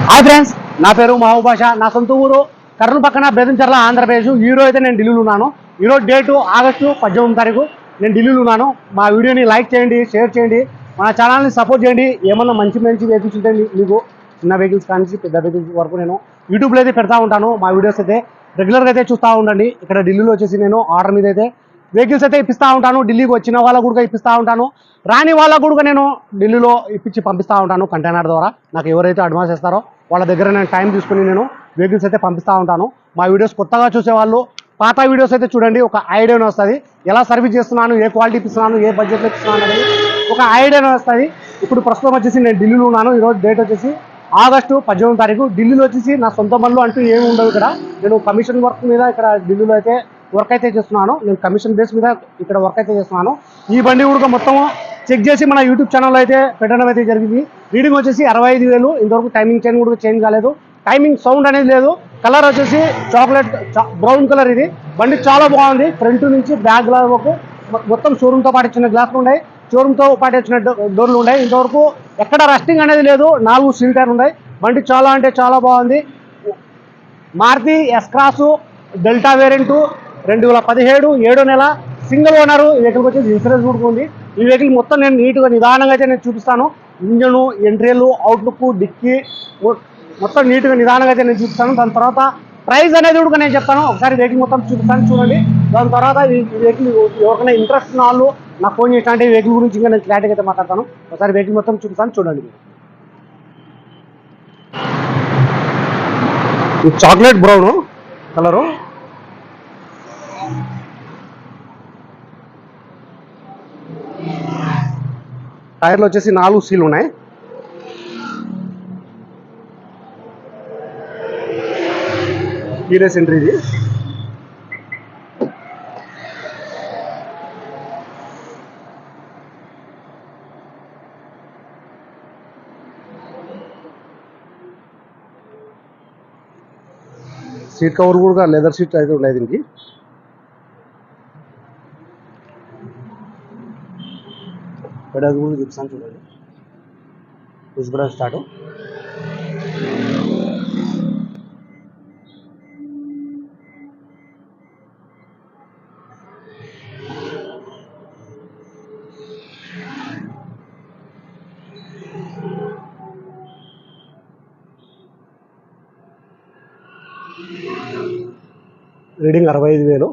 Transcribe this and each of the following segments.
Hi friends, నా పేరు మహబూబ్ బాషా. నా సొంత ఊరు కర్నూలు పక్కన బేదంచెర్ల, ఆంధ్రప్రదేశ్. ఈరోజు అయితే నేను ఢిల్లీలో ఉన్నాను. ఈరోజు డేటు ఆగస్టు 18 తారీఖు. నేను ఢిల్లీలో ఉన్నాను. మా వీడియోని లైక్ చేయండి, షేర్ చేయండి, మన ఛానల్ని సపోర్ట్ చేయండి. ఏమన్నా మంచి మంచి వెహికల్స్ ఉంటాయి మీకు, చిన్న వెహికల్స్ కానీ పెద్ద వెహికల్స్ వరకు నేను యూట్యూబ్లో అయితే పెడతా ఉంటాను. మా వీడియోస్ అయితే రెగ్యులర్గా అయితే చూస్తూ ఉండండి. ఇక్కడ ఢిల్లీలో వచ్చేసి నేను ఆర్డర్ మీద అయితే వెహికల్స్ అయితే ఇప్పిస్తూ ఉంటాను. ఢిల్లీకి వచ్చిన వాళ్ళకు కూడా ఇప్పిస్తూ ఉంటాను. రాని వాళ్ళకు కూడా నేను ఢిల్లీలో ఇప్పించి పంపిస్తూ ఉంటాను కంటైనర్ ద్వారా. నాకు ఎవరైతే అడ్వాన్స్ ఇస్తారో వాళ్ళ దగ్గర నేను టైం తీసుకుని నేను వెహికల్స్ అయితే పంపిస్తూ ఉంటాను. మా వీడియోస్ కొత్తగా చూసేవాళ్ళు పాత వీడియోస్ అయితే చూడండి. ఒక ఐడియానే వస్తుంది, ఎలా సర్వీస్ చేస్తున్నాను, ఏ క్వాలిటీ ఇస్తున్నాను, ఏ బడ్జెట్లో ఇస్తున్నాను అనేది ఒక ఐడియానే వస్తుంది. ఇప్పుడు ప్రస్తుతం వచ్చేసి నేను ఢిల్లీలో ఉన్నాను. ఈరోజు డేట్ వచ్చేసి ఆగస్టు 18 తారీఖు. ఢిల్లీలో వచ్చేసి నా సొంత పనులు అంటూ ఏమి ఉండవు. ఇక్కడ నేను కమిషన్ వర్క్ మీద ఇక్కడ ఢిల్లీలో అయితే వర్క్ అయితే చేస్తున్నాను. నేను కమిషన్ బేస్ మీద ఇక్కడ వర్క్ అయితే చేస్తున్నాను. ఈ బండి కూడా మొత్తం చెక్ చేసి మన యూట్యూబ్ ఛానల్లో అయితే పెట్టడం అయితే జరిగింది. రీడింగ్ వచ్చేసి 65,000. ఇంతవరకు టైమింగ్ చైన్ కూడా చేంజ్ కాలేదు. టైమింగ్ సౌండ్ అనేది లేదు. కలర్ వచ్చేసి చాక్లెట్ బ్రౌన్ కలర్. ఇది బండి చాలా బాగుంది. ఫ్రంట్ నుంచి బ్యాక్ గ్లాస్ వరకు మొత్తం షోరూమ్తో పాటు ఇచ్చిన గ్లాసులు ఉన్నాయి, షోరూమ్తో పాటు వచ్చిన డోర్లు ఉన్నాయి. ఇంతవరకు ఎక్కడ రస్టింగ్ అనేది లేదు. 4 సీల్ టైర్ ఉన్నాయి. బండి చాలా అంటే చాలా బాగుంది. Maruti S cross Delta variant 2017 7వ నెల సింగిల్ ఓనరు. ఈ వెహికల్కి వచ్చేసి ఇన్సూరెన్స్ కూడా ఉంది. ఈ వెహికల్ మొత్తం నేను నీట్గా నిదానంగా అయితే నేను చూపిస్తాను. ఇంజను, ఎంట్రీలు, అవుట్లుక్, డిక్కీ మొత్తం నీట్గా నిదానంగా అయితే నేను చూపిస్తాను. దాని తర్వాత ప్రైస్ అనేది కూడా నేను చెప్తాను. ఒకసారి వెహికల్ మొత్తం చూపిస్తాను, చూడండి. దాని తర్వాత ఈ వెహికల్ ఎవరికైనా ఇంట్రెస్ట్ ఉన్న వాళ్ళు నాకు ఫోన్ చేసిన అంటే ఈ వెహికల్ గురించి ఇంకా నేను క్లారిటీగా అయితే మాట్లాడతాను. ఒకసారి వెహికల్ మొత్తం చూపిస్తాను, చూడండి. ఈ చాక్లెట్ బ్రౌన్ కలరు, టైర్లు వచ్చేసి 4 సీలు ఉన్నాయి. Keyless entry. ఇది సీట్ కవర్ కూడా లెదర్ సీట్ అయితే ఉన్నాయి దీనికి. పెడల్ కూడా చూపిస్తాను, చూడండి. Push button start. రీడింగ్ 65,000.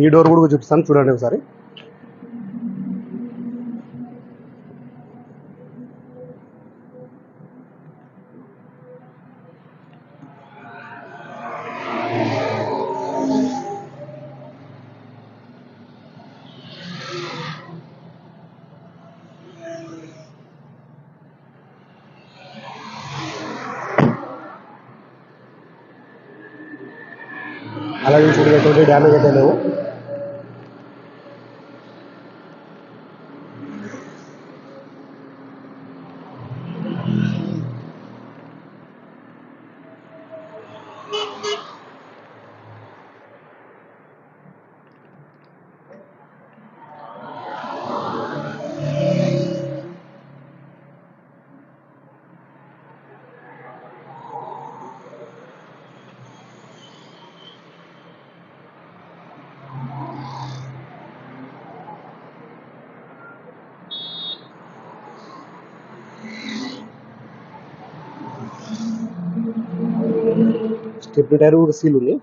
ఈ డోర్ కూడా చూపిస్తాను, చూడండి ఒకసారి. అలాగే చూడండి, ఎటువంటి డ్యామేజ్ అయితే లేవు. స్టెప్ టైర్ కూడా సీల్ ఉంది.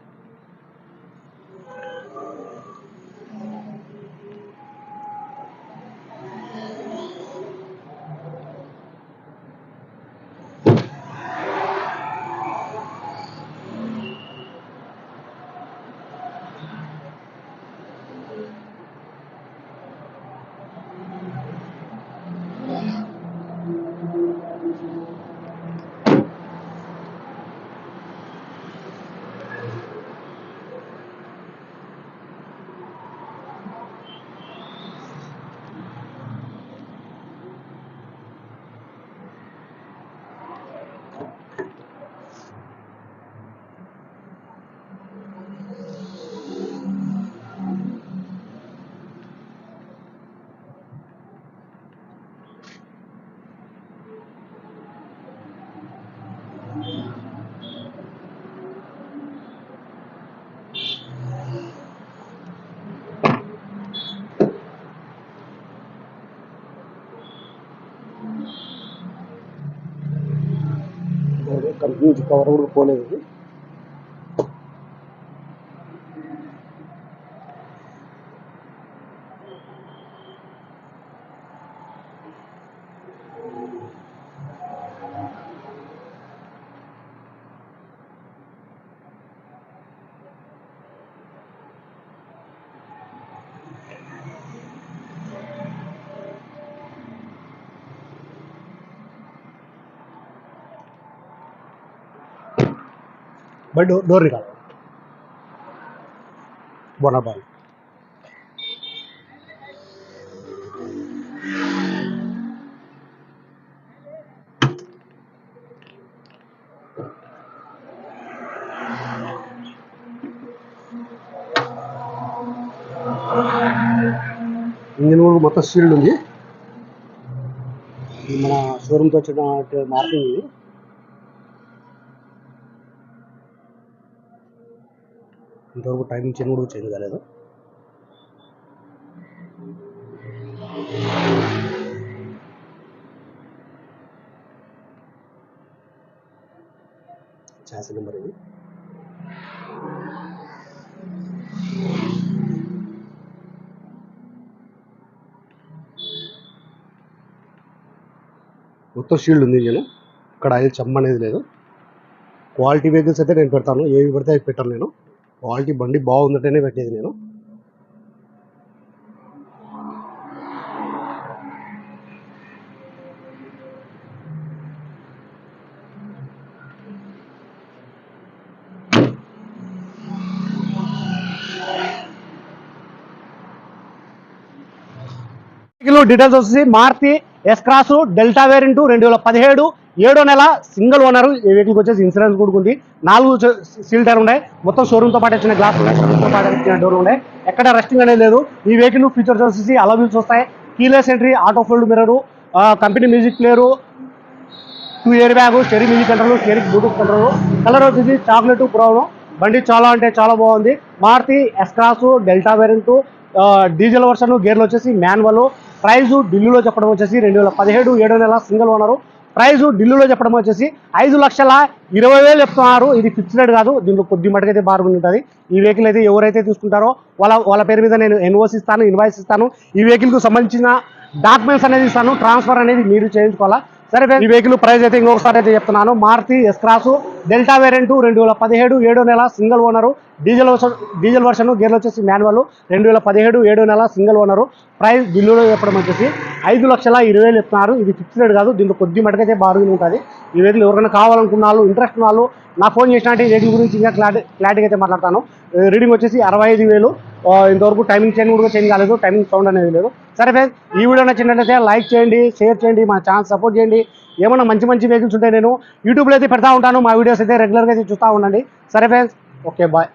మ్యూజిక్ కవర్ కూడా పోలేదు ఇది. బట్ డోర్ రికార్డ్ బోనబాల్ ఇంజిన్ కూడా మొత్తం సీల్డ్ ఉంది. మన షోరూమ్తో వచ్చిన మార్కింగ్ ఇది. ఇంతవరకు టైమింగ్ చైన్ కూడా చేంజ్ కాలేదు. చాసి నెంబర్ ఇది. మొత్తం షీల్డ్ ఉంది ఇంజన్. ఇక్కడ ఆయిల్ చెమ్మ అనేది లేదు. క్వాలిటీ వెహికల్స్ అయితే నేను పెడతాను, ఏవి పెడితే అవి పెట్టాను నేను. క్వాలిటీ బండి బాగుందంటేనే పెట్టేది నేను. డీటెయిల్స్ వచ్చేసి Maruti S cross delta variant 2017 7వ నెల సింగిల్ ఓనర్. ఈ వెహికల్కి వచ్చేసి ఇన్సూరెన్స్ కూడా ఉంది. 4 సీల్ టైర్ ఉన్నాయి. మొత్తం షోరూమ్తో పాటు వచ్చిన గ్లాస్ ఉన్నాయి, షోరూమ్తో పాటు వచ్చిన డోర్ ఉన్నాయి. ఎక్కడ రెస్టింగ్ అనేది లేదు. ఈ వెహికల్ ఫీచర్స్ వచ్చేసి అలవీల్స్ వస్తాయి, keyless entry, auto fold mirror, company music player, 2 air bag, steering music control, steering bluetooth control. Colour వచ్చేసి చాక్లెట్ బ్రౌన్. బండి చాలా అంటే చాలా బాగుంది. Maruti S cross delta variant, diesel version, గేర్లు వచ్చేసి మాన్యువల్. ప్రైజ్ ఢిల్లీలో చెప్పడం వచ్చేసి 2017 7వ నెల సింగిల్ ఓనరు. ప్రైజ్ ఢిల్లీలో చెప్పడం వచ్చేసి 5,20,000 చెప్తున్నారు. ఇది ఫిక్స్డ్ రేట్ కాదు, దీంట్లో కొద్ది మటుకైతే బార్గెన్ ఉంటుంది. ఈ వెహికల్ అయితే ఎవరైతే తీసుకుంటారో వాళ్ళ పేరు మీద నేను ఎన్ఓసి ఇస్తాను, ఇన్వాయిస్ ఇస్తాను. ఈ వెహికల్కు సంబంధించిన డాక్యుమెంట్స్ అనేది ఇస్తాను, ట్రాన్స్ఫర్ అనేది మీరు చేయించుకోవాలా. సరే, ఈ వెహికల్ ప్రైస్ అయితే ఇంకొకసారి అయితే చెప్తున్నాను. Maruti S cross delta variant 2017 7వ నెల సింగిల్ ఓనరు. డీజిల్ వర్షన్, గేర్లు వచ్చేసి మాన్యువల్. 2017 7వ నెల సింగిల్ ఓనరు. ప్రైస్ బిల్లులో చెప్పడం వచ్చేసి 5,20,000 చెప్తున్నారు. ఇది ఫిక్స్డ్ రేట్ కాదు, దీంట్లో కొద్ది మటుకైతే బార్గెన్ ఉంటుంది. ఈ వెహికల్ ఎవరైనా కావాలనుకున్న వాళ్ళు, ఇంట్రెస్ట్ ఉన్న వాళ్ళు నా ఫోన్ చేసినట్టు ఈ వెహికల్ గురించి ఇంకా క్లారిటీగా అయితే మాట్లాడతాను. రీడింగ్ వచ్చేసి 65,000. ఇంతవరకు టైమింగ్ చైన్ కూడా చేంజ్ కాలేదు, టైమింగ్ సౌండ్ అనేది లేదు. సరే ఫ్రెండ్స్, ఈ వీడియో నచ్చినట్లయితే లైక్ చేయండి, షేర్ చేయండి, మా ఛానల్ సపోర్ట్ చేయండి. ఏమైనా మంచి మంచి వెహికల్స్ ఉంటే నేను యూట్యూబ్లో అయితే పెడతా ఉంటాను. మా వీడియోస్ అయితే రెగ్యులర్గా అయితే చూస్తూ ఉండండి. సరే ఫ్రెండ్స్, ఓకే, బాయ్.